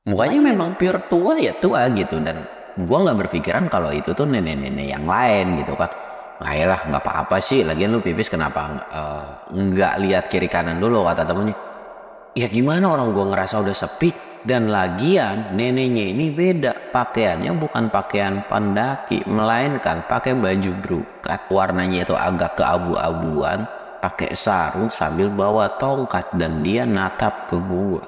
Mukanya memang pure tua ya tua gitu, dan gua nggak berpikiran kalau itu tuh nenek-nenek yang lain gitu kan. Ayolah nggak apa-apa sih, lagian lu pipis kenapa nggak lihat kiri kanan dulu, kata temennya. Ya gimana, orang gua ngerasa udah sepi, dan lagian neneknya ini beda pakaiannya, bukan pakaian pendaki melainkan pakai baju brokat, warnanya itu agak keabu-abuan, pakai sarung sambil bawa tongkat, dan dia natap ke gua.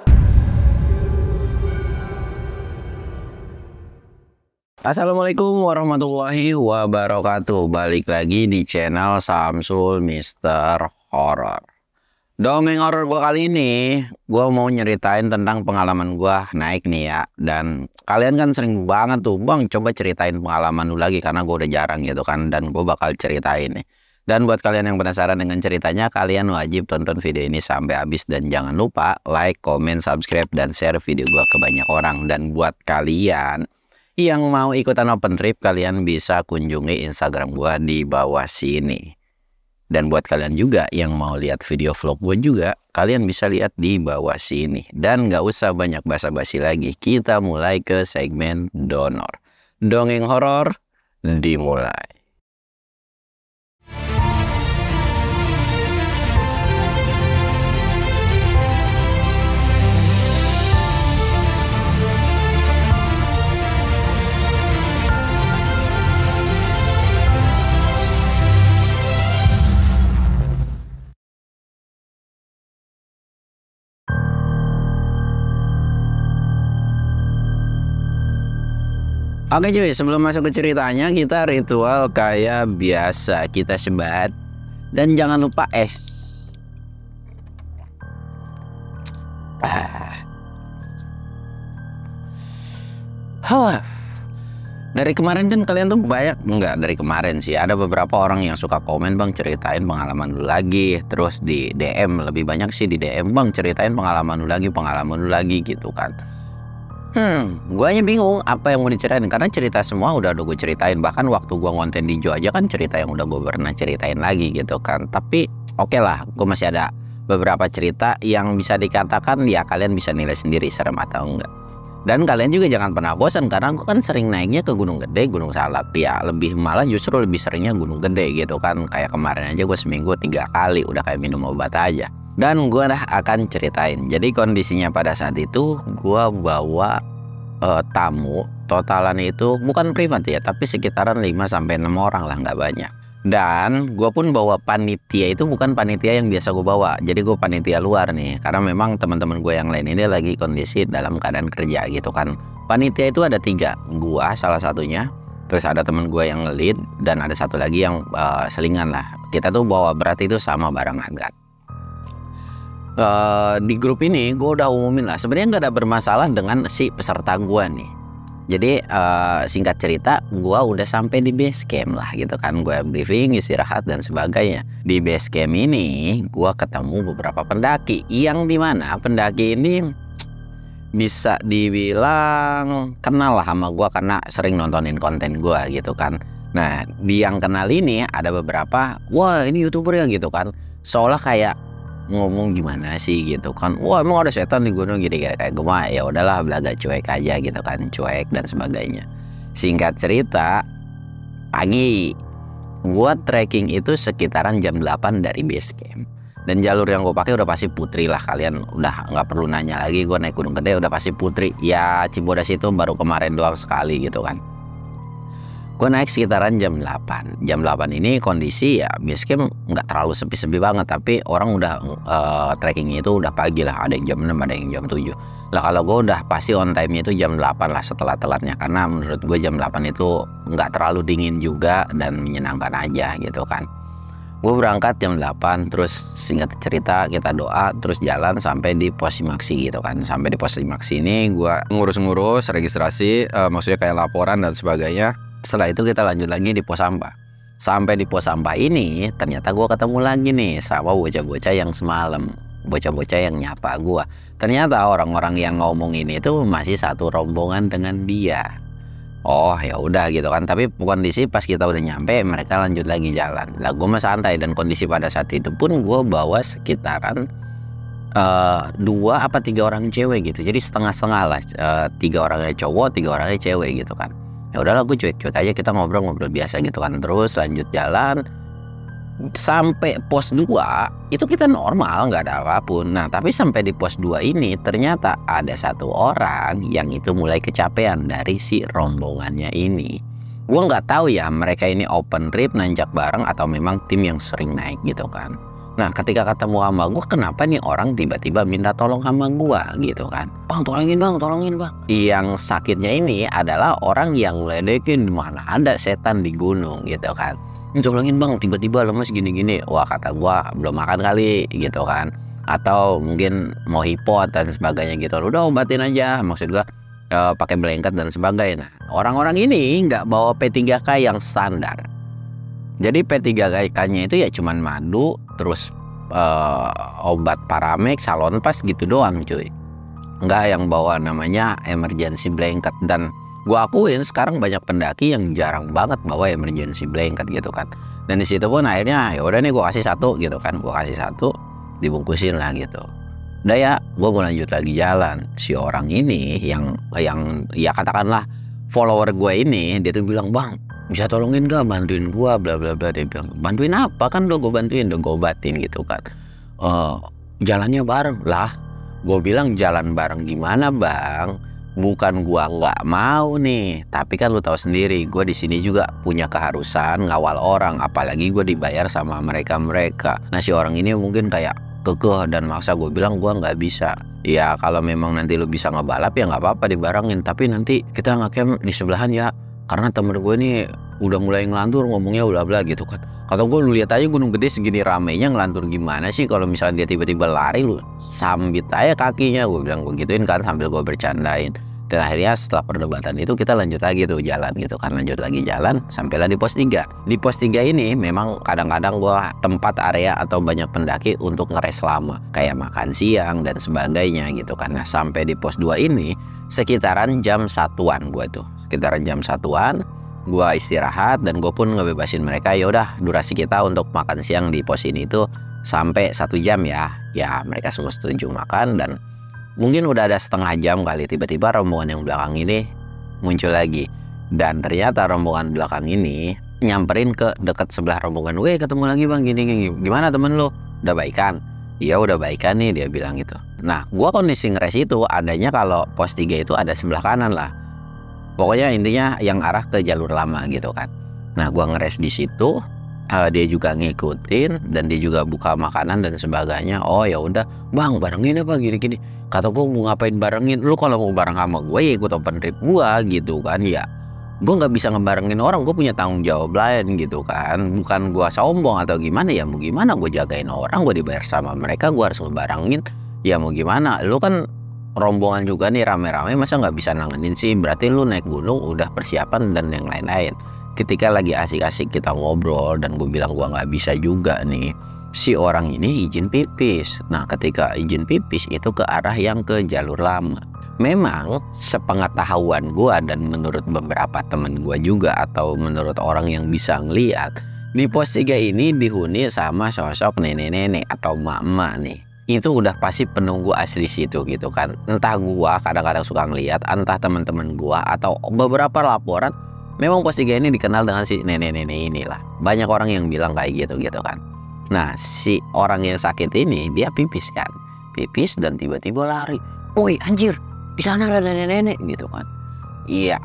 Assalamualaikum warahmatullahi wabarakatuh. Balik lagi di channel Samsul Mister Horror. Dongeng horor gue kali ini, gue mau nyeritain tentang pengalaman gue naik nih ya. Dan kalian kan sering banget tuh, bang coba ceritain pengalaman lu lagi, karena gue udah jarang gitu kan. Dan gue bakal ceritain nih. Dan buat kalian yang penasaran dengan ceritanya, kalian wajib tonton video ini sampai habis. Dan jangan lupa like, comment, subscribe, dan share video gue ke banyak orang. Dan buat kalian yang mau ikutan open trip, kalian bisa kunjungi Instagram gue di bawah sini. Dan buat kalian juga yang mau lihat video vlog gue juga, kalian bisa lihat di bawah sini. Dan gak usah banyak basa-basi lagi, kita mulai ke segmen donor. Dongeng horor dimulai. Oke cuy, sebelum masuk ke ceritanya, kita ritual kayak biasa. Kita sebat, dan jangan lupa es. Dari kemarin kan kalian tuh banyak, enggak dari kemarin sih, ada beberapa orang yang suka komen, bang ceritain pengalaman lu lagi. Terus di DM, lebih banyak sih di DM, bang ceritain pengalaman lu lagi gitu kan. Gue aja bingung apa yang mau diceritain, karena cerita semua udah gue ceritain. Bahkan waktu gue ngonten di Jo aja kan cerita yang udah gue pernah ceritain lagi gitu kan. Tapi oke lah, gue masih ada beberapa cerita yang bisa dikatakan ya kalian bisa nilai sendiri serem atau enggak. Dan kalian juga jangan pernah bosan, karena gue kan sering naiknya ke Gunung Gede, Gunung Salak. Ya lebih malah justru lebih seringnya Gunung Gede gitu kan. Kayak kemarin aja gue seminggu 3 kali, udah kayak minum obat aja. Dan gue akan ceritain. Jadi kondisinya pada saat itu gue bawa tamu, totalan itu bukan privat ya, tapi sekitaran 5-6 orang lah, nggak banyak. Dan gue pun bawa panitia, itu bukan panitia yang biasa gue bawa. Jadi gue panitia luar nih, karena memang teman-teman gue yang lain ini lagi kondisi dalam keadaan kerja gitu kan. Panitia itu ada 3, gue salah satunya, terus ada teman gue yang lead, dan ada satu lagi yang selingan lah. Kita tuh bawa berat itu sama barang hangat. Di grup ini gue udah umumin lah, sebenarnya nggak ada bermasalah dengan si peserta gue nih. Jadi singkat cerita, gue udah sampai di base camp lah gitu kan. Gue briefing, istirahat dan sebagainya. Di base camp ini gue ketemu beberapa pendaki, yang dimana pendaki ini bisa dibilang kenal lah sama gue karena sering nontonin konten gue gitu kan. Nah di yang kenal ini ada beberapa, wah ini YouTuber ya gitu kan, seolah kayak ngomong gimana sih gitu kan, wah emang ada setan di gunung gitu, kayak gue mah ya udahlah belaga cuek aja gitu kan, cuek dan sebagainya. Singkat cerita, pagi gue trekking itu sekitaran jam 8 dari base camp, dan jalur yang gue pakai udah pasti Putri lah, kalian udah nggak perlu nanya lagi. Gue naik Gunung Gede udah pasti Putri ya, Cibodas itu baru kemarin doang sekali gitu kan. Gue naik sekitaran jam 8. Jam 8 ini kondisi ya base camp nggak terlalu sepi-sepi banget, tapi orang udah trekkingnya itu udah pagi lah, ada yang jam 6, ada yang jam 7 lah. Kalau gue udah pasti on time-nya itu jam 8 lah setelah telatnya, karena menurut gue jam 8 itu nggak terlalu dingin juga dan menyenangkan aja gitu kan. Gue berangkat jam 8, terus singkat cerita kita doa, terus jalan sampai di pos Simaksi gitu kan. Sampai di pos Simaksi ini gue ngurus-ngurus registrasi, maksudnya kayak laporan dan sebagainya. Setelah itu kita lanjut lagi di pos sampah. Sampai di pos sampah ini ternyata gue ketemu lagi nih sama bocah-bocah yang semalam, bocah-bocah yang nyapa gue. Ternyata orang-orang yang ngomong ini itu masih satu rombongan dengan dia. Oh ya udah gitu kan. Tapi kondisi pas kita udah nyampe, mereka lanjut lagi jalan. Lah gue mah santai, dan kondisi pada saat itu pun gue bawa sekitaran 2 apa 3 orang cewek gitu. Jadi setengah-setengah lah, 3 orangnya cowok, 3 orangnya cewek gitu kan. Ya udahlah, gue cuek-cuek aja, kita ngobrol-ngobrol biasa gitu kan. Terus lanjut jalan sampai pos 2 itu kita normal, nggak ada apapun. Nah tapi sampai di pos 2 ini ternyata ada satu orang yang itu mulai kecapean dari si rombongannya ini. Gue nggak tahu ya mereka ini open trip nanjak bareng atau memang tim yang sering naik gitu kan. Nah ketika ketemu sama gue, kenapa nih orang tiba-tiba minta tolong sama gue gitu kan. Bang tolongin bang. Yang sakitnya ini adalah orang yang ledekin, mana ada setan di gunung gitu kan. Tolongin bang, tiba-tiba lemes gini-gini. Wah kata gua belum makan kali gitu kan. Atau mungkin mau hipot dan sebagainya gitu. Udah obatin aja, maksud gua pakai blanket dan sebagainya. Nah, orang-orang ini nggak bawa P3K yang standar. Jadi P3K-nya itu ya cuman madu, terus obat Paramex, Salonpas gitu doang cuy. Nggak yang bawa namanya emergency blanket. Dan gua akuin sekarang banyak pendaki yang jarang banget bawa emergency blanket gitu kan. Dan di situ pun akhirnya ya udah nih gua kasih 1 gitu kan. Gua kasih 1, dibungkusin lah gitu. Udah ya, gua mau lanjut lagi jalan. Si orang ini yang ya katakanlah follower gue ini, dia tuh bilang, "Bang, bisa tolongin gak bantuin gua bla bla bla." Dia bilang, "Bantuin apa? Kan udah gue bantuin, udah gue obatin gitu kan." Jalannya bareng lah. Gue bilang jalan bareng gimana bang? Bukan gua nggak mau nih, tapi kan lu tahu sendiri, gue di sini juga punya keharusan ngawal orang, apalagi gue dibayar sama mereka. Nah si orang ini mungkin kayak kekeh dan maksa. Gue bilang gua nggak bisa. Ya kalau memang nanti lu bisa ngebalap ya nggak apa-apa dibarengin, tapi nanti kita nge-camp di sebelahan ya, karena temen gue nih udah mulai ngelantur ngomongnya bla bla gitu kan. Kata gue, lu lihat aja Gunung Gede segini ramenya, ngelantur gimana sih? Kalau misalnya dia tiba-tiba lari, lu sambit aja kakinya. Gue bilang gue gituin kan sambil gue bercandain. Dan akhirnya setelah perdebatan itu kita lanjut lagi tuh jalan gitu kan. Lanjut lagi jalan sampailah di pos 3. Di pos 3 ini memang kadang-kadang gue tempat area atau banyak pendaki untuk ngeres lama, kayak makan siang dan sebagainya gitu kan. Nah sampai di pos 2 ini sekitaran jam 1-an gue tuh. Sekitaran jam 1-an gue istirahat dan gue pun ngebebasin mereka. Ya udah, durasi kita untuk makan siang di pos ini tuh sampai 1 jam ya. Ya mereka semua setuju makan, dan mungkin udah ada setengah jam kali, tiba-tiba rombongan yang belakang ini muncul lagi. Dan ternyata rombongan belakang ini nyamperin ke dekat sebelah rombongan. "Weh, ketemu lagi bang, gini. Gimana temen lo? Udah baikan?" "Iya udah baikan nih," dia bilang gitu. Nah gua kondisi ngeres itu adanya kalau pos 3 itu ada sebelah kanan lah. Pokoknya intinya yang arah ke jalur lama gitu kan. Nah gua ngeres di situ, dia juga ngikutin dan dia juga buka makanan dan sebagainya. "Oh ya udah bang, barengin apa gini-gini." Kata gue, "mau ngapain barengin? Lu kalau mau bareng sama gue ya ikut open trip gue gitu kan." Ya gue nggak bisa ngebarengin orang, gue punya tanggung jawab lain gitu kan. Bukan gue sombong atau gimana, ya mau gimana, gue jagain orang, gue dibayar sama mereka, gue harus ngebarengin. Ya mau gimana, lu kan rombongan juga nih rame-rame, masa nggak bisa nanganin sih? Berarti lu naik gunung udah persiapan dan yang lain-lain. Ketika lagi asik-asik kita ngobrol dan gue bilang gue nggak bisa juga nih, si orang ini izin pipis. Nah ketika izin pipis itu ke arah yang ke jalur lama. Memang sepengetahuan gue dan menurut beberapa temen gue juga, atau menurut orang yang bisa ngeliat, di pos 3 ini dihuni sama sosok nenek-nenek atau mak-mak nih. Itu udah pasti penunggu asli situ gitu kan. Entah gua kadang-kadang suka ngeliat, entah teman-teman gua atau beberapa laporan, memang pos 3 ini dikenal dengan si nenek-nenek inilah. Banyak orang yang bilang kayak gitu kan. Nah si orang yang sakit ini dia pipis kan, pipis dan tiba-tiba lari. "Woi anjir, di sana ada nenek-nenek," gitu kan. Iya,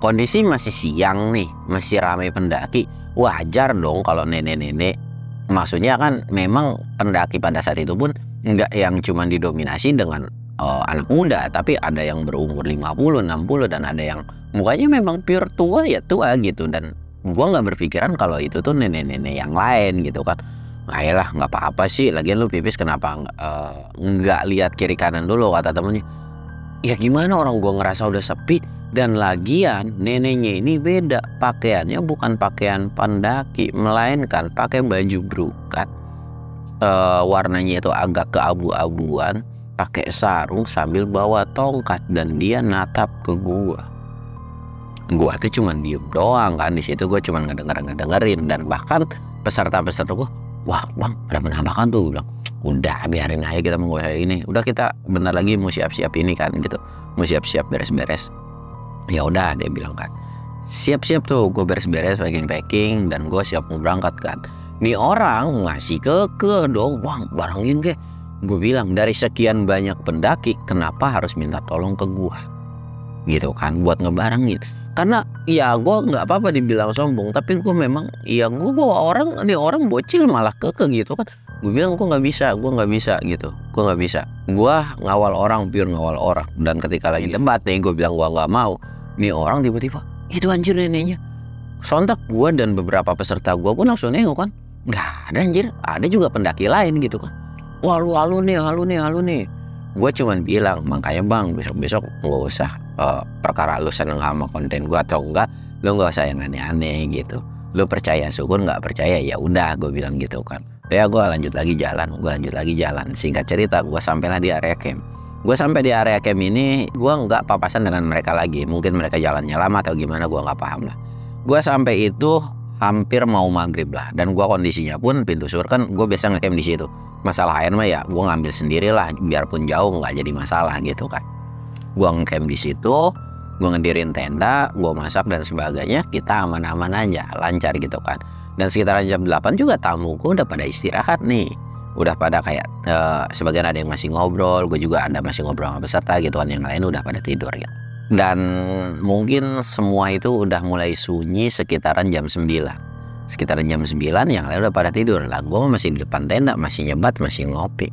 kondisi masih siang nih, masih ramai pendaki. Wajar dong kalau nenek-nenek. Maksudnya kan memang pendaki pada saat itu pun nggak yang cuma didominasi dengan anak muda, tapi ada yang berumur 50, 60 dan ada yang mukanya memang pure tua ya tua gitu. Dan gua nggak berpikiran kalau itu tuh nenek-nenek yang lain gitu kan. Ayolah nggak apa-apa sih, lagian lu pipis kenapa nggak lihat kiri kanan dulu, kata temennya. Ya gimana, orang gua ngerasa udah sepi. Dan lagian neneknya ini beda, pakaiannya bukan pakaian pendaki, melainkan pakai baju brokat, warnanya itu agak keabu-abuan, pakai sarung sambil bawa tongkat, dan dia natap ke gua. Gua tuh cuman diem doang kan, di situ gua cuman ngedengerin, dan bahkan peserta-peserta gua, "Wah bang, ada penampakan tuh," bilang. udah biarin aja kita mau ini, udah kita bentar lagi mau siap-siap ini kan gitu, mau siap-siap beres-beres. Ya udah dia bilang kan, siap-siap tuh gue beres-beres packing dan gue siap mau berangkat kan. Nih orang ngasih ke dong, bang barengin ke. Gue bilang dari sekian banyak pendaki kenapa harus minta tolong ke gue gitu kan buat ngebarengin. Karena ya gue nggak apa-apa dibilang sombong, tapi gue memang ya gue bawa orang, nih orang bocil malah keke gitu kan. Gue bilang gue nggak bisa gitu, gue nggak bisa. Gue ngawal orang, pure ngawal orang. Dan ketika lagi debat nih, gue bilang gue nggak mau. Nih orang tiba-tiba itu anjir neneknya. Sontak gue dan beberapa peserta gue pun langsung nengok kan, nggak ada anjir, ada juga pendaki lain gitu kan. Wah lu halu nih. Gue cuman bilang makanya bang besok-besok nggak usah perkara lu seneng sama konten gue atau enggak, lu nggak usah yang aneh-aneh gitu. Lu percaya syukur, nggak percaya ya udah, gue bilang gitu kan. Ya gue lanjut lagi jalan. Singkat cerita gue sampailah di area camp. Gue sampai di area camp ini gue nggak papasan dengan mereka lagi. Mungkin mereka jalannya lama atau gimana, gue nggak paham lah. Gue sampai itu hampir mau maghrib lah, dan gue kondisinya pun pintu sur kan gue biasa ngecamp di situ. Masalah air mah ya gue ngambil sendiri lah, biarpun jauh nggak jadi masalah gitu kan. Gue ngecamp di situ, gue ngedirin tenda, gue masak dan sebagainya, kita aman-aman aja, lancar gitu kan. Dan sekitaran jam 8 juga tamuku udah pada istirahat nih, udah pada kayak sebagian ada yang masih ngobrol, gue juga ada masih ngobrol sama peserta gitu kan, yang lain udah pada tidur gitu. Dan mungkin semua itu udah mulai sunyi sekitaran jam 9. Sekitaran jam 9 yang lain udah pada tidur lah, gue masih di depan tenda, masih nyebat, masih ngopi.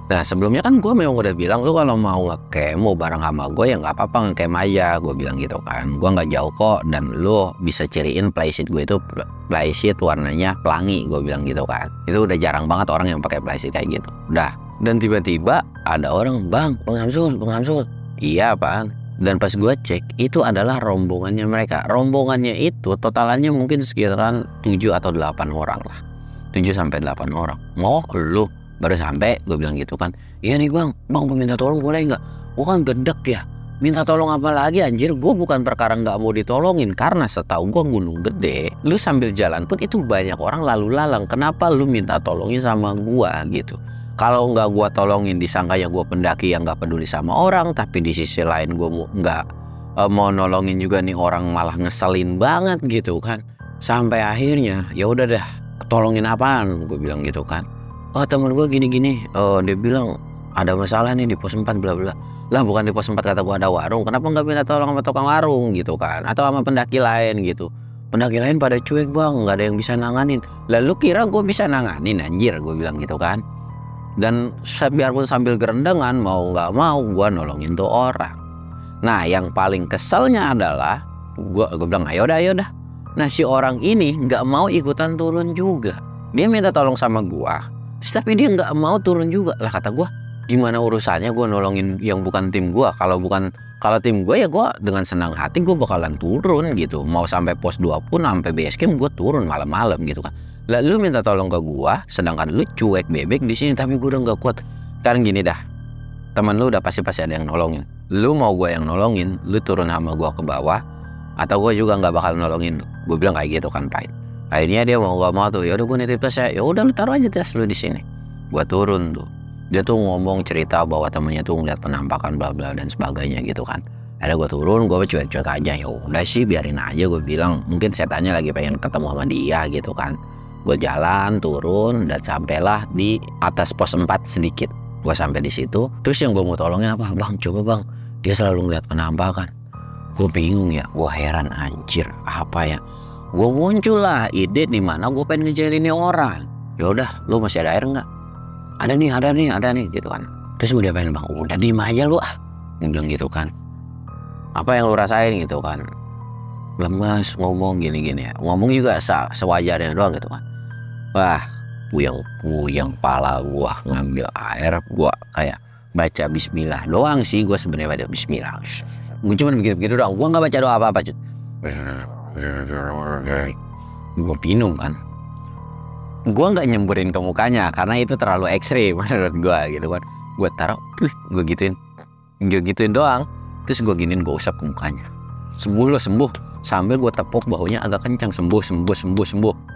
Nah sebelumnya kan gue memang udah bilang, lu kalau mau ngecamp mau bareng sama gue ya nggak apa-apa ngecamp aja, gue bilang gitu kan. Gue nggak jauh kok, dan lu bisa ciriin playsheet gue itu playsheet warnanya pelangi, gue bilang gitu kan. Itu udah jarang banget orang yang pakai playsheet kayak gitu. Udah, dan tiba-tiba ada orang, bang Samsul. Iya apaan? Dan pas gue cek, itu adalah rombongannya mereka. Rombongannya itu totalannya mungkin sekitaran 7 atau 8 orang lah. 7-8 orang. Oh lu baru sampai, gue bilang gitu kan. Iya nih bang mau minta tolong boleh nggak? Gue kan gedek ya, minta tolong apa lagi anjir. Gue bukan perkara nggak mau ditolongin, karena setahu gue Gunung Gede, lu sambil jalan pun itu banyak orang lalu lalang. Kenapa lu minta tolongin sama gue gitu? Kalau nggak gue tolongin disangka ya gue pendaki yang nggak peduli sama orang, tapi di sisi lain gue nggak mau nolongin juga, nih orang malah ngeselin banget gitu kan. Sampai akhirnya ya udah dah, tolongin apaan, gue bilang gitu kan. Oh temen gue gini-gini, dia bilang ada masalah nih di pos 4 bla bla. Lah bukan di pos 4 kata gue ada warung, kenapa nggak minta tolong sama tukang warung gitu kan, atau sama pendaki lain gitu. Pendaki lain pada cuek bang, nggak ada yang bisa nanganin. Lalu kira gue bisa nanganin anjir, gue bilang gitu kan. Dan biarpun sambil gerendengan, mau nggak mau gue nolongin tuh orang. Nah yang paling keselnya adalah gue bilang ayo dah. Nah si orang ini nggak mau ikutan turun juga. Dia minta tolong sama gue, tapi dia nggak mau turun juga. Lah kata gue, gimana urusannya gue nolongin yang bukan tim gue? Kalau tim gue ya gue dengan senang hati gue bakalan turun gitu. Mau sampai pos 2 pun, sampai base camp gue turun malam-malam gitu kan. Lah lu minta tolong ke gua, sedangkan lu cuek bebek di sini, tapi gua udah nggak kuat. Sekarang gini dah, teman lu udah pasti ada yang nolongin. Lu mau gua yang nolongin, lu turun sama gua ke bawah, atau gua juga nggak bakal nolongin. Gua bilang kayak gitu kan Pak. Akhirnya dia mau nggak mau tuh, ya udah gua nitip tas ya udah lu taruh aja tas lu di sini. Gua turun tuh, dia tuh ngomong cerita bahwa temennya tuh ngeliat penampakan bla bla dan sebagainya gitu kan. Ada gue turun, gue cuek-cuek aja, ya udah sih biarin aja, gue bilang mungkin setannya lagi pengen ketemu sama dia gitu kan. Gue jalan turun dan sampailah di atas pos 4 sedikit. Gue sampai di situ, terus yang gue mau tolongin apa? Bang coba bang, dia selalu ngeliat penampakan. Gue bingung ya, gue heran anjir apa ya. Gue muncul lah ide di mana gue pengen ngejailin nih orang. Ya udah, lu masih ada air nggak? Ada nih gitu kan. Terus gue diapain bang? Udah diem aja lu ah. Gue bilang gitu kan. Apa yang lu rasain gitu kan? Lemas ngomong gini-gini ya. Ngomong juga sewajarnya doang gitu kan. Wah, puyeng pala gua ngambil air, gua kayak baca bismillah doang sih, gua sebenarnya baca bismillah. Gua cuma begitu doang, gua nggak baca doa apa-apa cut. Gua bingung kan. Gua nggak nyemburin ke mukanya karena itu terlalu ekstrim menurut gua gitu kan. Gua taruh, gua gituin doang. Terus gua giniin, gua usap ke mukanya. Sembuh. sambil gue tepuk bahunya agak kencang, sembuh.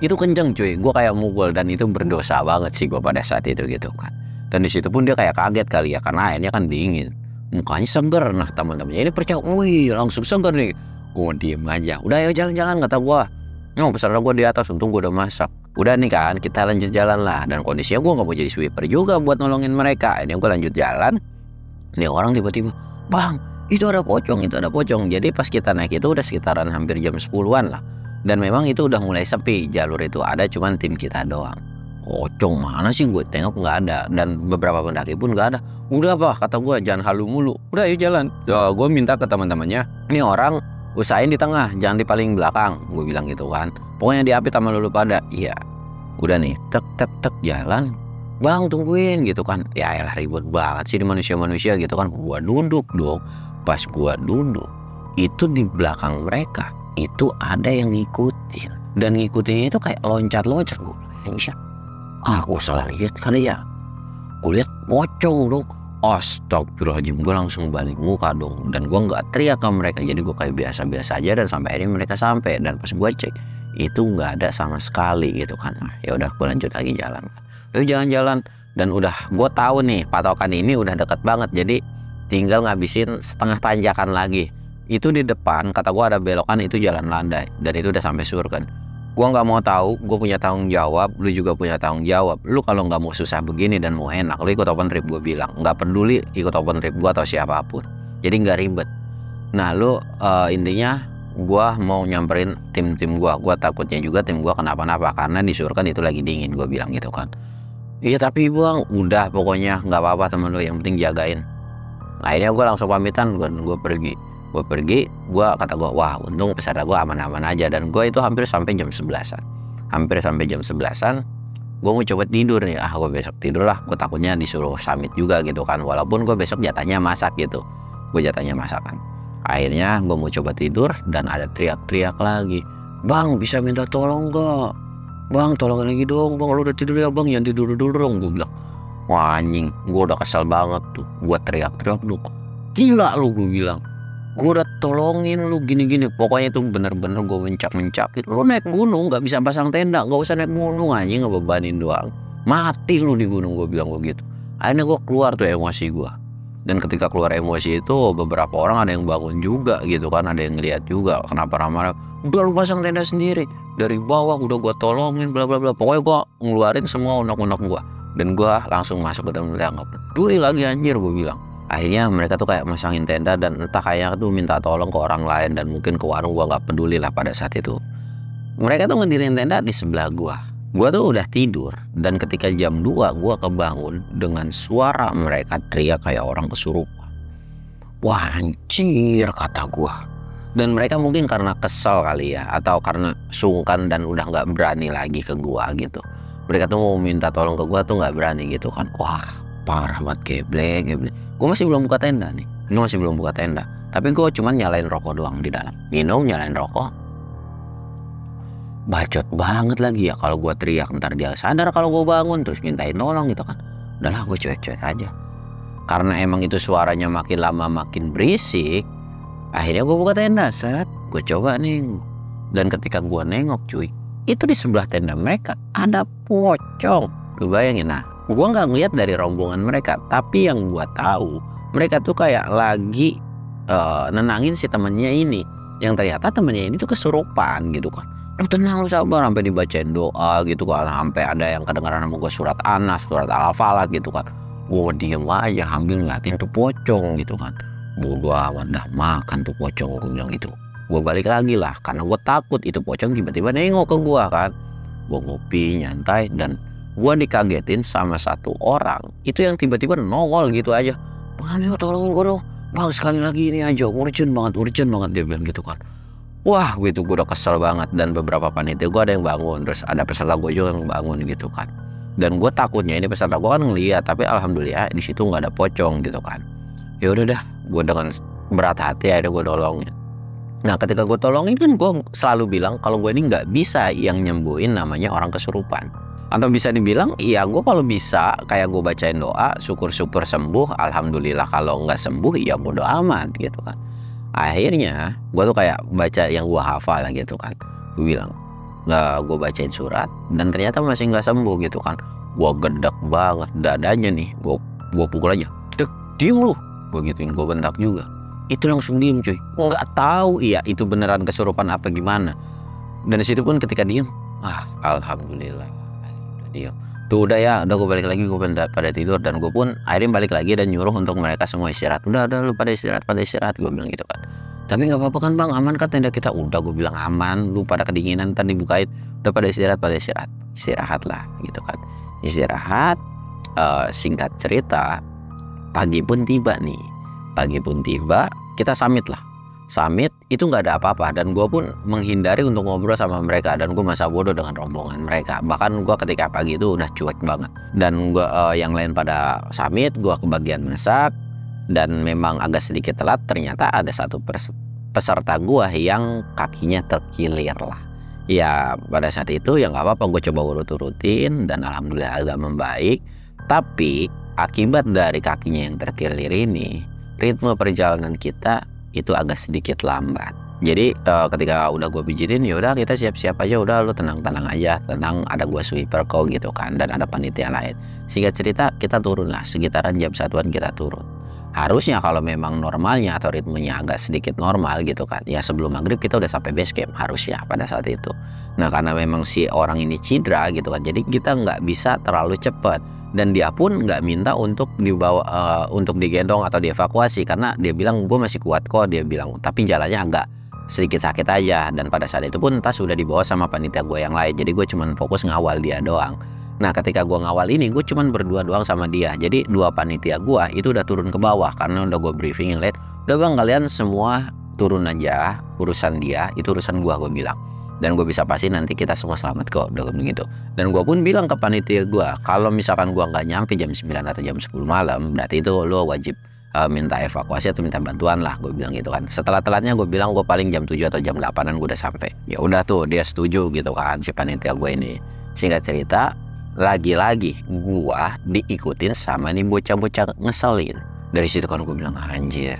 Itu kencang cuy, gue kayak mukul, dan itu berdosa banget sih gue pada saat itu gitu kan. Dan di situ pun dia kayak kaget kali ya, karena airnya kan dingin, mukanya seger. Nah teman-temannya ini percaya, wih langsung seger nih. Gue diem aja, udah ayo jalan-jalan kata gue. Peserta gue di atas, untung gue udah masak. Udah nih kan, kita lanjut jalan lah. Dan kondisinya gue gak mau jadi sweeper juga buat nolongin mereka. Ini gue lanjut jalan. Nih orang tiba-tiba, bang itu ada pocong, itu ada pocong. Jadi pas kita naik itu udah sekitaran hampir jam 10-an lah. Dan memang itu udah mulai sepi, jalur itu ada cuman tim kita doang. Pocong mana sih, gue tengok nggak ada. Dan beberapa pendaki pun nggak ada. Udah apa kata gue, jangan halu mulu, udah yuk jalan. Gue minta ke teman-temannya, ini orang usahain di tengah, jangan di paling belakang. Gue bilang gitu kan, pokoknya diapit sama lulu pada. Iya, udah nih, tek jalan. Bang tungguin gitu kan. Ya elah ribut banget sih di manusia-manusia gitu kan. Gua duduk dong. Pas gua duduk, itu di belakang mereka itu ada yang ngikutin. Dan ngikutinnya itu kayak loncat-loncat. Gue bilang, aku salah lihat kali ya. Gue lihat pocong dong. Astagfirullahaladzim, gue langsung balik muka dong. Dan gue nggak teriak ke mereka, jadi gue kayak biasa-biasa aja. Dan sampai akhirnya mereka sampai. Dan pas gue cek, itu nggak ada sama sekali gitu kan. Nah, ya udah gue lanjut lagi jalan. Lalu jalan-jalan, dan udah gue tahu nih patokan ini udah deket banget. Jadi tinggal ngabisin setengah tanjakan lagi. Itu di depan kata gue ada belokan, itu jalan landai. Dan itu udah sampai Surken. Gue nggak mau tahu, gue punya tanggung jawab, lu juga punya tanggung jawab. Lu kalau nggak mau susah begini dan mau enak, lu ikut open trip. Gue bilang nggak peduli ikut open trip gue atau siapapun, jadi nggak ribet. Nah lu intinya gue mau nyamperin tim gue. Gue takutnya juga tim gue kenapa-napa, karena disuruhkan itu lagi dingin. Gue bilang gitu kan. Iya tapi bang, udah pokoknya nggak apa-apa temen lu, yang penting jagain. Nah akhirnya gue langsung pamitan, gue pergi. Gue kata gue, wah untung peserta gue aman-aman aja. Dan gue itu hampir sampai jam 11-an. Gue mau coba tidur nih. Gue besok tidur lah, gue takutnya disuruh summit juga gitu kan. Walaupun gue besok jatahnya masak gitu. Gue jatahnya masakan. Akhirnya gue mau coba tidur, dan ada teriak-teriak lagi. Bang bisa minta tolong gak? Bang tolongin lagi dong bang, lu udah tidur ya bang, jangan tidur dulu dong. Gue bilang, wah anjing, gue udah kesel banget tuh. Gue teriak-teriak lu, gila lu, gue bilang. Gue udah tolongin lu gini-gini. Pokoknya itu bener-bener gue mencak-mencak gitu. Lu naik gunung gak bisa pasang tenda, gak usah naik gunung anjing, ngebebanin doang. Mati lu di gunung, gue bilang begitu. Akhirnya gue keluar tuh emosi gue. Dan ketika keluar emosi itu, beberapa orang ada yang bangun juga gitu kan. Ada yang ngeliat juga, kenapa ramah. Udah lu pasang tenda sendiri, dari bawah udah gue tolongin bla bla bla. Pokoknya gue ngeluarin semua unek-unek gue. Dan gue langsung masuk ke dalam tenda, gak peduli lagi anjir, gue bilang. Akhirnya mereka tuh kayak masangin tenda, dan entah kayak tuh minta tolong ke orang lain, dan mungkin ke warung. Gua nggak peduli lah pada saat itu. Mereka tuh ngedirin tenda di sebelah gua tuh udah tidur, dan ketika jam 2 gua kebangun dengan suara mereka teriak kayak orang kesurupan. Wah anjir kata gua. Dan mereka mungkin karena kesel kali ya, atau karena sungkan dan udah nggak berani lagi ke gua gitu. Mereka tuh mau minta tolong ke gua tuh nggak berani gitu kan. Wah parah banget, geblek. Gue masih belum buka tenda nih. Tapi gue cuma nyalain rokok doang di dalam. Minum, nyalain rokok. Bacot banget lagi ya kalau gue teriak, ntar dia sadar kalau gue bangun terus mintain tolong gitu kan. Udahlah gue cuek-cuek aja. Karena emang itu suaranya makin lama makin berisik. Akhirnya gue buka tenda, set. Gue coba nih. Dan ketika gue nengok cuy, itu di sebelah tenda mereka ada pocong. Lu bayangin, nah gue nggak ngeliat dari rombongan mereka, tapi yang gue tahu mereka tuh kayak lagi nenangin si temennya ini, yang ternyata temennya ini tuh kesurupan gitu kan. Lu tenang, lu sabar, sampai dibacain doa gitu kan, sampai ada yang kedengaran sama gue surat Anas, surat Al-Falaq gitu kan. Gue diem aja sambil ngeliatin tuh pocong gitu kan. Bodoh amat dah, makan tuh pocong, gue bilang gitu. Gue balik lagi lah, karena gue takut itu pocong tiba-tiba nengok ke gue kan. Gue ngopi nyantai, dan gue dikagetin sama satu orang itu yang tiba-tiba nongol gitu aja. Bang ayo tolongin gue dong bang, sekali lagi ini aja, urgent banget dia bilang gitu kan. Wah gue udah kesel banget. Dan beberapa panitia gue ada yang bangun, terus ada peserta gue juga yang bangun gitu kan. Dan gue takutnya ini peserta gue kan ngeliat, tapi alhamdulillah di situ nggak ada pocong gitu kan. Ya udah dah, gue dengan berat hati akhirnya gue tolongin. Nah ketika gue tolongin kan gue selalu bilang kalau gue ini nggak bisa yang nyembuhin namanya orang kesurupan. Atau bisa dibilang, iya gue kalau bisa kayak gue bacain doa, syukur-syukur sembuh, alhamdulillah. Kalau nggak sembuh, ya bodo amat gitu kan. Akhirnya gue tuh kayak baca yang gue hafal gitu kan. Gue bilang, nggak, gue bacain surat dan ternyata masih nggak sembuh gitu kan. Gue gedek banget dadanya nih, gue pukul aja, dek, diem lu, gue gituin, gue bentak juga. Itu langsung diem cuy, nggak tahu iya itu beneran kesurupan apa gimana. Dan disitu pun ketika diem, alhamdulillah udah diem. Tuh udah ya, udah gue balik lagi, gue pada tidur. Dan gue pun akhirnya balik lagi dan nyuruh untuk mereka semua istirahat. Udah lu pada istirahat, gue bilang gitu kan. Tapi nggak apa-apa kan bang, aman kan tenda kita? Udah, gue bilang aman, lu pada kedinginan tadi dibukain. Udah pada istirahat lah gitu kan. Istirahat. Singkat cerita, pagi pun tiba, kita summit lah. Summit itu nggak ada apa-apa dan gue pun menghindari untuk ngobrol sama mereka, dan gue masa bodoh dengan rombongan mereka. Bahkan gue ketika pagi itu udah cuek banget, dan gue yang lain pada summit, gue kebagian masak. Dan memang agak sedikit telat, ternyata ada satu peserta gue yang kakinya terkilir lah. Ya pada saat itu ya nggak apa-apa, gue coba urut-urutin dan alhamdulillah agak membaik. Tapi akibat dari kakinya yang terkilir ini, ritme perjalanan kita itu agak sedikit lambat. Jadi ketika udah gue pijitin, ya udah kita siap-siap aja, udah lu tenang-tenang aja, tenang, ada gue sweeper kok gitu kan, dan ada panitia lain. Singkat cerita kita turun lah, sekitaran jam 1-an kita turun. Harusnya kalau memang normalnya atau ritmenya agak sedikit normal gitu kan, ya sebelum maghrib kita udah sampai base camp harusnya pada saat itu. Nah karena memang si orang ini cedera gitu kan, jadi kita nggak bisa terlalu cepat. Dan dia pun nggak minta untuk dibawa untuk digendong atau dievakuasi, karena dia bilang gue masih kuat kok, dia bilang, tapi jalannya agak sedikit sakit aja. Dan pada saat itu pun tas sudah dibawa sama panitia gue yang lain, jadi gue cuman fokus ngawal dia doang. Nah ketika gue ngawal ini, gue cuman berdua doang sama dia. Jadi dua panitia gue itu udah turun ke bawah karena udah gue briefing yang lain, udah bang kalian semua turun aja, urusan dia itu urusan gue bilang. Dan gue bisa pasti nanti kita semua selamat kok, udah begitu. Dan gue pun bilang ke panitia gue, kalau misalkan gue nggak nyampe jam 9 atau jam 10 malam, berarti itu lo wajib minta evakuasi atau minta bantuan lah, gue bilang gitu kan. Setelah telatnya gue bilang gue paling jam 7 atau jam 8-an gue udah sampai. Ya udah tuh dia setuju gitu kan si panitia gue ini. Singkat cerita, lagi-lagi gue diikutin sama nih bocah-bocah ngeselin. Dari situ kan gue bilang, anjir,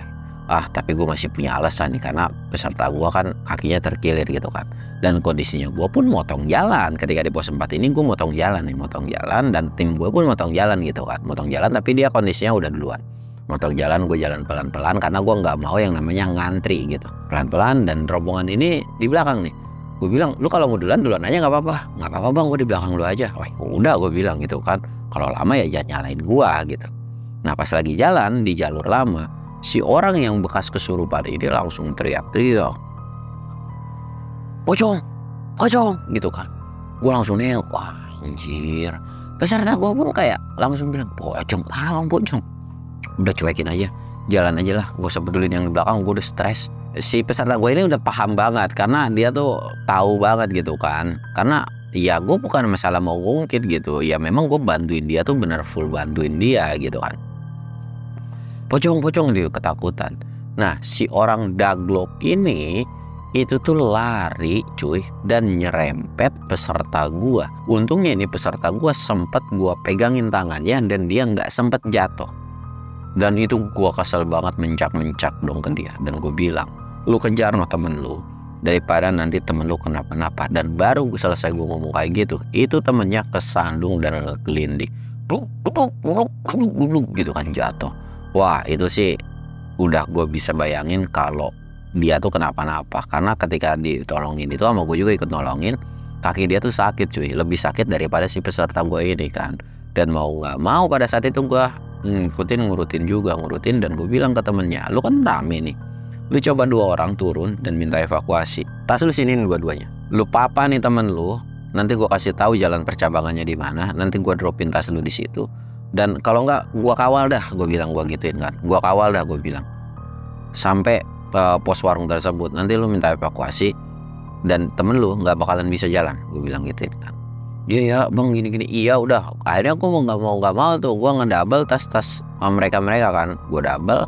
tapi gue masih punya alasan nih, karena peserta gue kan kakinya terkilir gitu kan. Dan kondisinya gue pun motong jalan. Ketika di pos 4 ini gue motong jalan, dan tim gue pun motong jalan gitu kan. Motong jalan tapi dia kondisinya udah duluan. Motong jalan, gue jalan pelan-pelan karena gue nggak mau yang namanya ngantri gitu. Pelan-pelan, dan rombongan ini di belakang nih. Gue bilang, lu kalau mau duluan aja nggak apa-apa. Nggak apa-apa bang, gue di belakang lu aja. Wah udah, gue bilang gitu kan. Kalau lama ya jangan nyalain gue gitu. Nah pas lagi jalan di jalur lama, si orang yang bekas kesurupan ini langsung teriak-teriak, pocong gitu kan. Gue langsung nengok, wah anjir. Peserta gue pun kayak langsung bilang, pocong. Udah cuekin aja, jalan aja lah, gue usah pedulin yang di belakang, gue udah stres. Si peserta gue ini udah paham banget karena dia tuh tahu banget gitu kan. Karena ya gue bukan masalah mau ngungkit gitu, ya memang gue bantuin dia tuh bener full bantuin dia gitu kan. Pocong dia ketakutan. Nah si orang daglok ini itu tuh lari cuy dan nyerempet peserta gua. Untungnya ini peserta gua sempet gua pegangin tangannya dan dia nggak sempet jatuh. Dan itu gua kesel banget, mencak dong ke dia. Dan gua bilang, lu kejar no temen lu, daripada nanti temen lu kenapa-napa. Dan baru selesai gua ngomong kayak gitu, itu temennya kesandung dan gelinding, gitu kan, jatuh. Wah itu sih udah gua bisa bayangin kalau dia tuh kenapa-napa, karena ketika ditolongin itu sama gue juga ikut nolongin, kaki dia tuh sakit cuy, lebih sakit daripada si peserta gue ini kan. Dan mau nggak mau pada saat itu gue ngurutin, dan gue bilang ke temennya, lu kan rame nih, lu coba 2 orang turun dan minta evakuasi, tas lu siniin dua-duanya, lu papa nih temen lu, nanti gue kasih tahu jalan percabangannya di mana, nanti gue dropin tas lu di situ, dan kalau nggak gue kawal dah, gue bilang, gue gituin kan, gue kawal dah, gue bilang sampai pos warung tersebut, nanti lu minta evakuasi dan temen lu nggak bakalan bisa jalan, gue bilang gitu kan. Dia ya bang gini iya udah. Akhirnya aku mau nggak mau tuh gue ngedouble tas mereka kan, gue double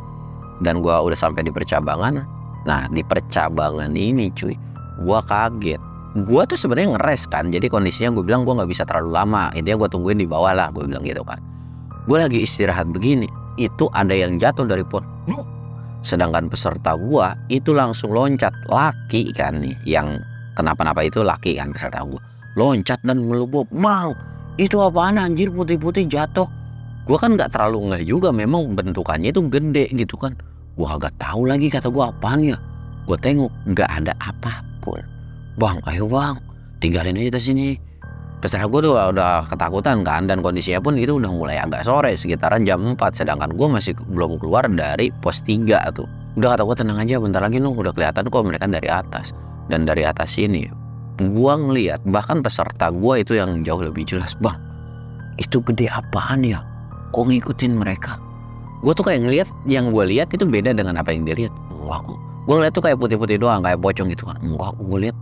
dan gue udah sampai di percabangan. Nah di percabangan ini cuy, gue kaget. Gue tuh sebenarnya ngeres kan, jadi kondisinya gue bilang gue nggak bisa terlalu lama, intinya gue tungguin di bawah lah, gue bilang gitu kan. Gue lagi istirahat begini, itu ada yang jatuh dari pohon, Sedangkan peserta gua itu langsung loncat, laki kan nih, yang kenapa-napa itu laki kan peserta gua. Loncat dan melubuk, "Bang, itu apaan anjir putih-putih jatuh?" Gua kan nggak terlalu ngeh juga, memang bentukannya itu gede gitu kan. Gua agak tahu lagi, kata gua apaan ya. Gua tengok nggak ada apapun. "Bang, ayo bang, tinggalin aja di sini." Peserta gue tuh udah ketakutan kan, dan kondisinya pun itu udah mulai agak sore, sekitaran jam 4, sedangkan gue masih belum keluar dari pos 3 tuh. Udah kata gue, "Tenang aja, bentar lagi nuh udah kelihatan kok mereka dari atas." Dan dari atas sini gue ngeliat, bahkan peserta gue itu yang jauh lebih jelas, "Bang, itu gede apaan ya? Kok ngikutin mereka?" Gue tuh kayak ngeliat, yang gue lihat itu beda dengan apa yang dia lihat. Gue ngeliat tuh kayak putih-putih doang, kayak pocong gitu kan. Enggak, gue lihat,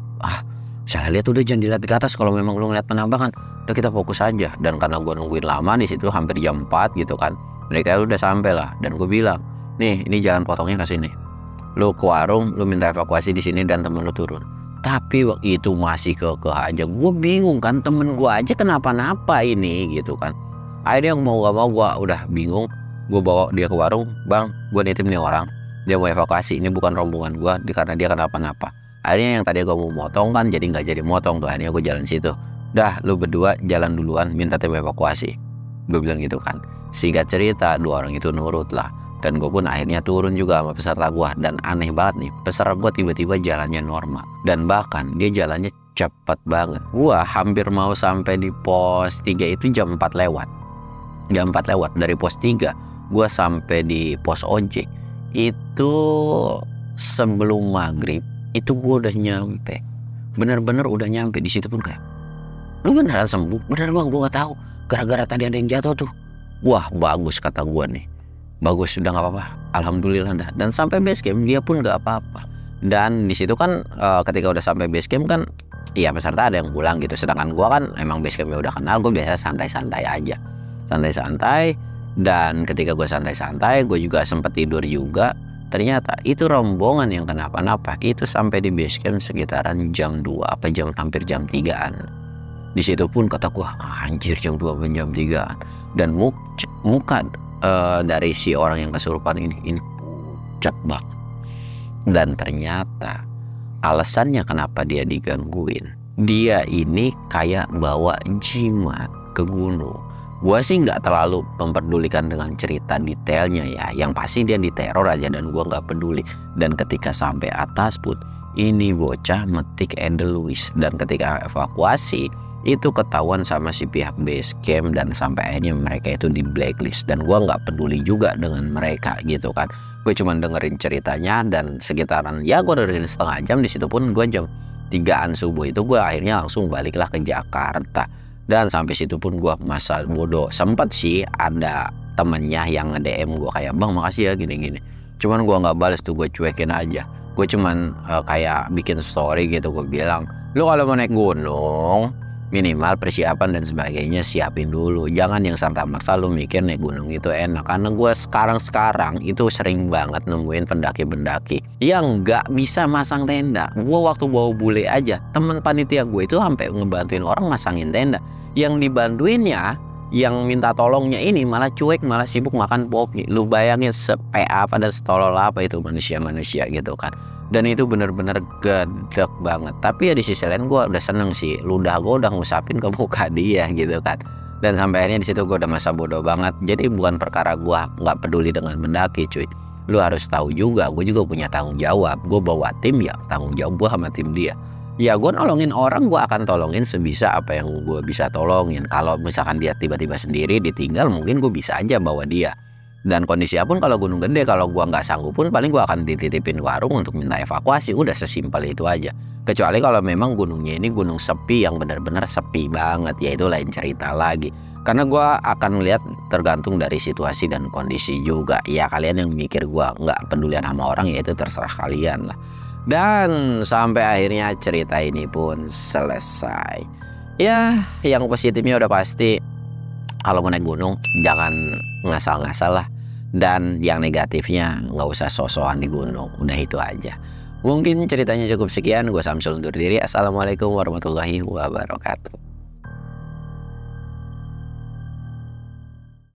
saya lihat udah jangan dilihat ke atas, kalau memang lu ngeliat penampakan, udah kita fokus aja. Dan karena gue nungguin lama di situ hampir jam 4 gitu kan, mereka udah sampai lah. Dan gue bilang, "Nih, ini jalan potongnya ke sini. Lu ke warung, lu minta evakuasi di sini dan temen lu turun." Tapi waktu itu masih kekeh aja. Gue bingung kan, temen gue aja kenapa-napa ini gitu kan. Akhirnya mau gak mau gue udah bingung. Gue bawa dia ke warung, "Bang, gue nitip nih orang, dia mau evakuasi, ini bukan rombongan gue karena dia kenapa-napa." Akhirnya yang tadi gue mau motong kan jadi nggak jadi motong tuh. Akhirnya gue jalan situ. "Dah, lu berdua jalan duluan, minta tim evakuasi." Gue bilang gitu kan. Singkat cerita, 2 orang itu nurut lah. Dan gue pun akhirnya turun juga sama peserta gue. Dan aneh banget nih, peserta gue tiba-tiba jalannya normal. Dan bahkan dia jalannya cepet banget. Gue hampir mau sampai di pos 3 itu jam 4 lewat. Jam 4 lewat dari pos 3 gue sampai di pos ojek itu sebelum maghrib. Itu gue udah nyampe, bener-bener udah nyampe di situ pun kayak, "Lu beneran sembuh?" "Bener bang, gue nggak tahu, gara-gara tadi ada yang jatuh tuh." Wah, bagus kata gue nih, bagus, udah nggak apa-apa, alhamdulillah dah. Dan sampai base camp dia pun nggak apa-apa. Dan di situ kan ketika udah sampai base camp kan, iya peserta ada yang pulang gitu. Sedangkan gue kan emang base campnya udah kenal, gue biasa santai-santai aja, santai-santai. Dan ketika gue santai-santai, gue juga sempet tidur juga. Ternyata itu rombongan yang kenapa-napa itu sampai di base camp sekitaran jam 2 apa hampir jam 3-an. Di situ pun kata gua, "Anjir, jam 2 apa jam 3-an." Dan muka dari si orang yang kesurupan ini pucat banget. Dan ternyata alasannya kenapa dia digangguin, dia ini kayak bawa jimat ke gunung. Gua sih nggak terlalu memperdulikan dengan cerita detailnya ya. Yang pasti dia diteror aja dan gua nggak peduli. Dan ketika sampai atas pun, ini bocah metik Edelweiss. Dan ketika evakuasi itu ketahuan sama si pihak base camp, dan sampai akhirnya mereka itu di blacklist. Dan gua nggak peduli juga dengan mereka gitu kan. Gue cuma dengerin ceritanya, dan sekitaran ya gue dengerin setengah jam. Di situ pun gue jam 3-an subuh itu gue akhirnya langsung baliklah ke Jakarta. Dan sampai situ pun gue masa bodoh. Sempet sih ada temennya yang nge-DM gue kayak, "Bang, makasih ya gini-gini." Cuman gue nggak balas tuh, gue cuekin aja. Gue cuman kayak bikin story gitu, gue bilang, "Lu kalau mau naik gunung minimal persiapan dan sebagainya siapin dulu. Jangan yang serta-merta lu mikir naik gunung itu enak." Karena gue sekarang itu sering banget nemuin pendaki-pendaki yang nggak bisa masang tenda. Gue waktu bawa bule aja, temen panitia gue itu sampai ngebantuin orang masangin tenda. Yang dibantuinnya, yang minta tolongnya ini malah cuek, malah sibuk makan popi. Lu bayangin PA pada setolol apa itu manusia-manusia gitu kan. Dan itu bener-bener gedek banget. Tapi ya di sisi lain gue udah seneng sih, ludah gue udah ngusapin ke muka dia gitu kan. Dan sampai akhirnya di situ gue udah masa bodoh banget. Jadi bukan perkara gue nggak peduli dengan mendaki cuy. Lu harus tahu juga, gue juga punya tanggung jawab. Gue bawa tim ya, tanggung jawab gue sama tim dia. Ya gue nolongin orang, gue akan tolongin sebisa apa yang gue bisa tolongin. Kalau misalkan dia tiba-tiba sendiri ditinggal, mungkin gue bisa aja bawa dia. Dan kondisinya pun kalau gunung gede, kalau gua nggak sanggup pun paling gua akan dititipin warung untuk minta evakuasi. Udah sesimpel itu aja. Kecuali kalau memang gunungnya ini gunung sepi yang benar-benar sepi banget, ya itu lain cerita lagi. Karena gua akan melihat tergantung dari situasi dan kondisi juga. Ya kalian yang mikir gua nggak pedulian sama orang, ya itu terserah kalian lah. Dan sampai akhirnya cerita ini pun selesai. Ya yang positifnya udah pasti, kalau mau naik gunung jangan ngasal-ngasal lah. Dan yang negatifnya nggak usah sosokan di gunung. Udah itu aja. Mungkin ceritanya cukup sekian. Gue Samsul undur diri. Assalamualaikum warahmatullahi wabarakatuh.